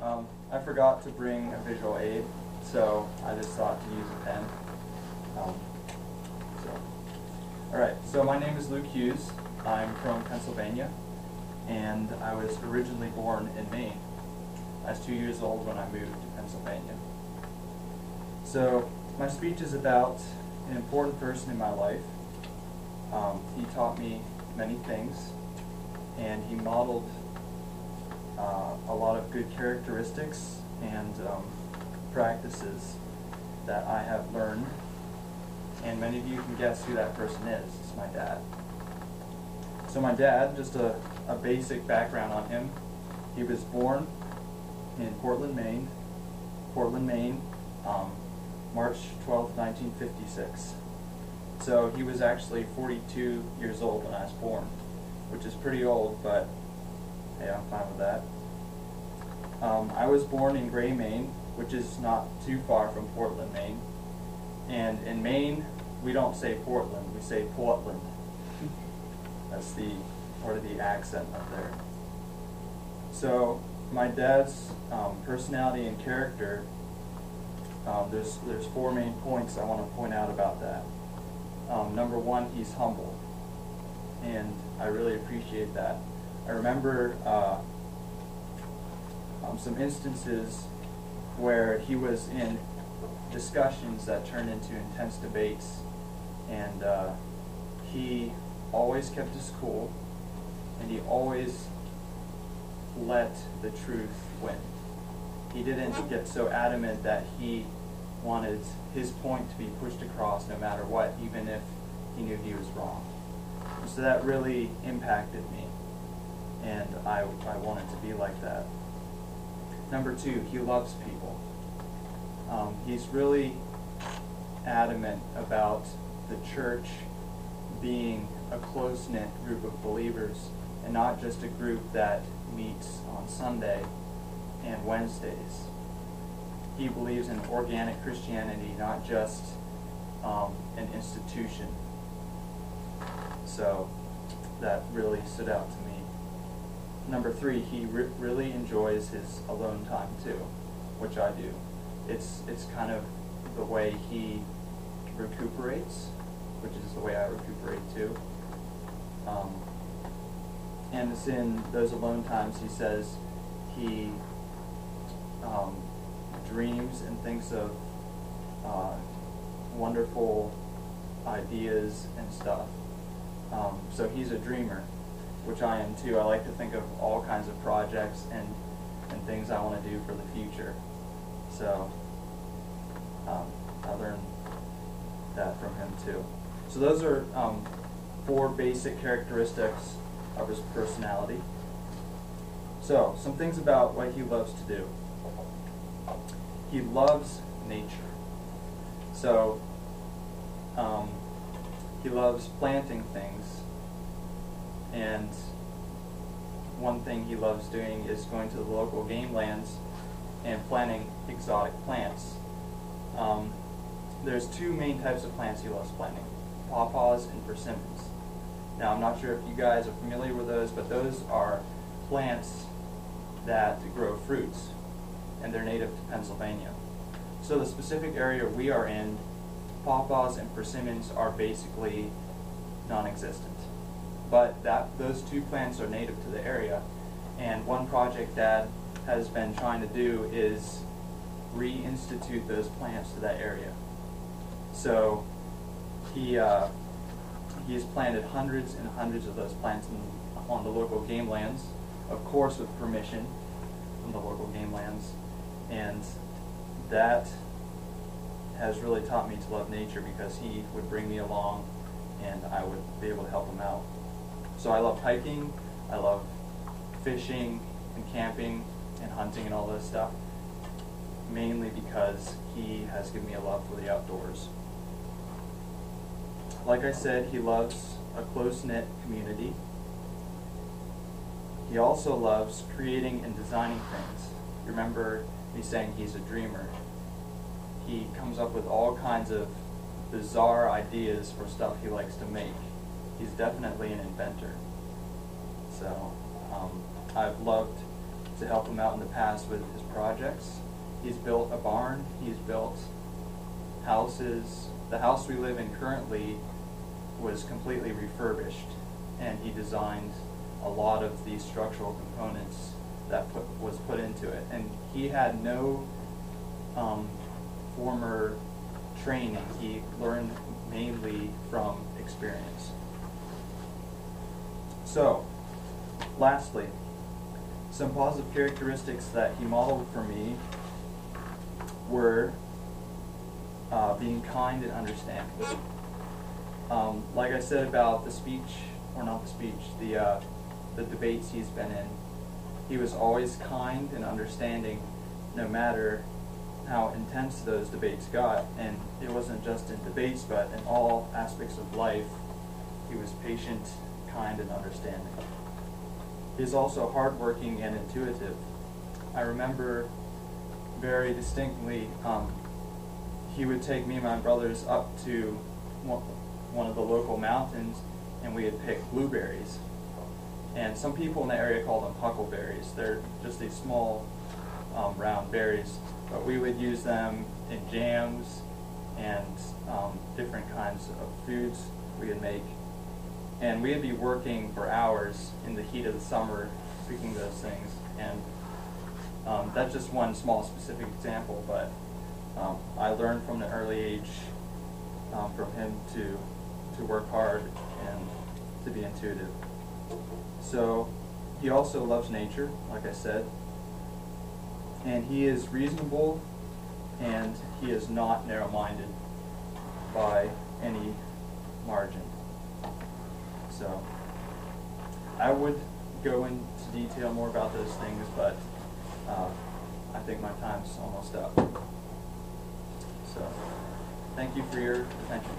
I forgot to bring a visual aid, so I just thought to use a pen. Alright, so my name is Luke Hughes. I'm from Pennsylvania, and I was originally born in Maine. I was 2 years old when I moved to Pennsylvania. So my speech is about an important person in my life. He taught me many things, and he modeled a lot of good characteristics and practices that I have learned, and many of you can guess who that person is. It's my dad. So my dad, just a basic background on him. He was born in Portland, Maine, March 12, 1956. So he was actually 42 years old when I was born, which is pretty old, but hey, I'm fine with that. I was born in Gray, Maine, which is not too far from Portland, Maine. And in Maine, we don't say Portland, we say Portland. That's the part of the accent up there. So my dad's personality and character, there's 4 main points I want to point out about that. Number 1, he's humble, and I really appreciate that. I remember some instances where he was in discussions that turned into intense debates, and he always kept his cool, and he always let the truth win. He didn't get so adamant that he wanted his point to be pushed across no matter what, even if he knew he was wrong. And so that really impacted me, and I wanted to be like that. Number 2, he loves people. He's really adamant about the church being a close-knit group of believers and not just a group that meets on Sunday and Wednesdays. He believes in organic Christianity, not just an institution. So that really stood out to me. Number 3, he really enjoys his alone time too, which I do. It's kind of the way he recuperates, which is the way I recuperate too. And it's in those alone times, he says, he dreams and thinks of wonderful ideas and stuff. So he's a dreamer, which I am too. I like to think of all kinds of projects and things I want to do for the future. So I learned that from him too. So those are 4 basic characteristics of his personality. So some things about what he loves to do. He loves nature. So he loves planting things, and one thing he loves doing is going to the local game lands and planting exotic plants. There's 2 main types of plants he loves planting: pawpaws and persimmons. Now, I'm not sure if you guys are familiar with those, but those are plants that grow fruits, and they're native to Pennsylvania. So the specific area we are in, pawpaws and persimmons are basically non-existent. But those 2 plants are native to the area, and one project Dad has been trying to do is reinstitute those plants to that area. So he's planted hundreds and hundreds of those plants on the local game lands, of course with permission from the local game lands, and that has really taught me to love nature, because he would bring me along and I would be able to help him out. So I love hiking, I love fishing and camping and hunting and all this stuff, mainly because he has given me a love for the outdoors. Like I said, he loves a close-knit community. He also loves creating and designing things. Remember me saying he's a dreamer. He comes up with all kinds of bizarre ideas for stuff he likes to make. He's definitely an inventor. So I've loved to help him out in the past with his projects. He's built a barn, he's built houses. The house we live in currently was completely refurbished, and he designed a lot of the structural components that was put into it. And he had no former training. He learned mainly from experience. So, lastly, some positive characteristics that he modeled for me were being kind and understanding. Like I said about the speech, or not the speech, the debates he's been in, he was always kind and understanding no matter how intense those debates got. And it wasn't just in debates, but in all aspects of life, he was patient, kind, and understanding. He's also hardworking and intuitive. I remember very distinctly, he would take me and my brothers up to one of the local mountains, and we would pick blueberries. And some people in the area call them huckleberries. They're just these small round berries, but we would use them in jams and different kinds of foods we would make. And we would be working for hours in the heat of the summer picking those things. And that's just one small specific example, but I learned from an early age from him to work hard and to be intuitive. So he also loves nature, like I said, and he is reasonable, and he is not narrow-minded by any margin. So I would go into detail more about those things, but I think my time's almost up. So thank you for your attention.